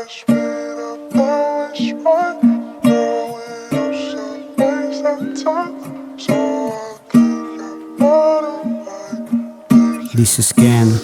speed up, always right. Know it yourself waste that time, so I keep that bottom right. This is Ken.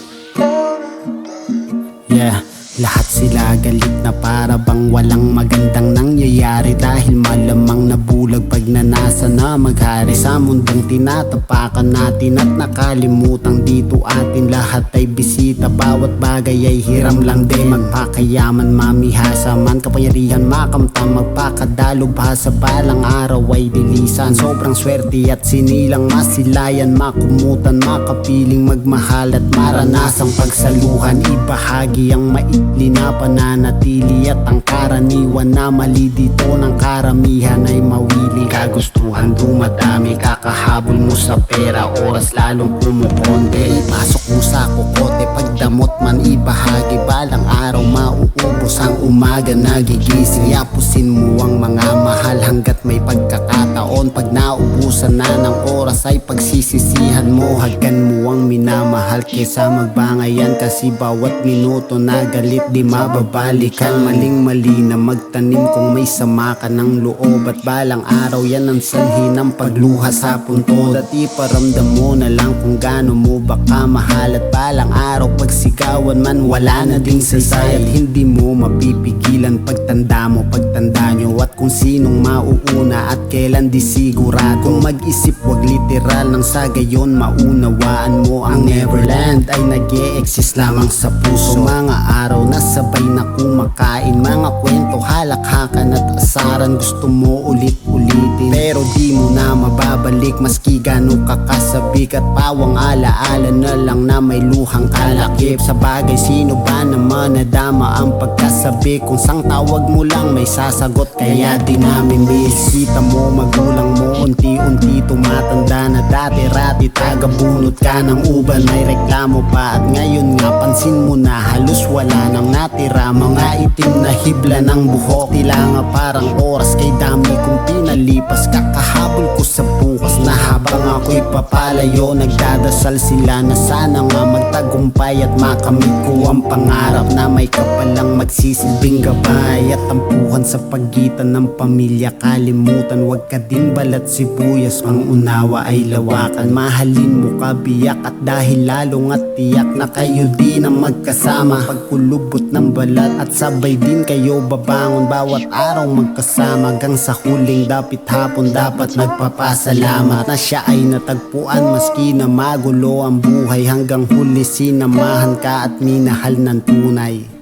Yeah, lahat sila galit na para bang walang magandang nangyayari, dahil malamang nabulag pag nanasa na maghari sa mundong tinatapakan natin at nakalimutang dito atin lahat ay bisita. Bawat bagay ay hiram lang din, magpakayaman, mamihasa man, kapangyarihan makamtam, magpakadalog pa sa balang araw ay dilisan. Sobrang swerte at sinilang masilayan, makumutan, makapiling magmahal at maranasang pagsaluhan, ibahagi ang maikli na pananatili at ang karaniwan na mali dito ng karamihan ay mawili. Kagustuhan dumadami, kakahabol mo sa pera, oras lalong kumukonte, ipasok mo sa kukote, pagdamot man ibahagi, balang araw mauubos ang umaga nagigising. Yapusin mo ang mga mahal hanggat may pagkakataon, pag naubusan na ng oras ay pagsisisihan mo. Hagan mo ang minamahal kesa magbangayan, kasi bawat minuto na galit di mababalikan. Maling mali na magtanim kung may sama ka ng loob, at balang araw yan ang sanhi ng pagluha sa puntod. At iparamdam mo na lang kung gaano mo baka mahal, at balang araw pagsigawan man wala na ding saysay, at hindi mo mapipigilan pagtanda mo, pagtanda nyo, at kung sinong mauuna at kailan di sigurado. Kung mag-isip wag literal, nang sa gayon maunawaan mo ang Neverland ay nag-e-exist lamang sa puso. Mga araw na sabay na kumakain, mga kwento, halakhakan at asaran, gusto mo ulit-ulitin pero di mo na mababalik, maski gano'n kakasabik, at pawang alaala na lang na may luhang kalakip. Sa bagay sino ba naman nadama ang pagkasabi, kung sang tawag mo lang may sasagot, kaya di namin miss. Kita mo magulang mo unti-unti tumatanda na, dati-rati tagabunot ka ng uban, may reklamo pa, at ngayon nga pansin mo na halos wala nang natira, mga itim na hibla ng buhok, tila nga parang oras kay dami kong pinalipas. Kakahabol ko sa bukas na habang ako'y papalayo, nagdadasal sila na sana nga magtagumpay at makamit ko ang pangarap na may kapalang magsisilbing gabay at tampuhan sa pagitan ng pamilya. Kalimutan wag ka din balat sibuyas, ang unawa ay lawakan, mahalin mo kabiyak, at dahil lalong at tiyak na kayo din ang magkasama, pagkulubot ng balat at sabay din kayo babangon, bawat araw magkasama hanggang sa huling dapit hapon. Dapat nagpapasalamat na siya ay natagpuan, maski na magulo ang buhay, hanggang huli sinamahan ka at minahal ng tunay.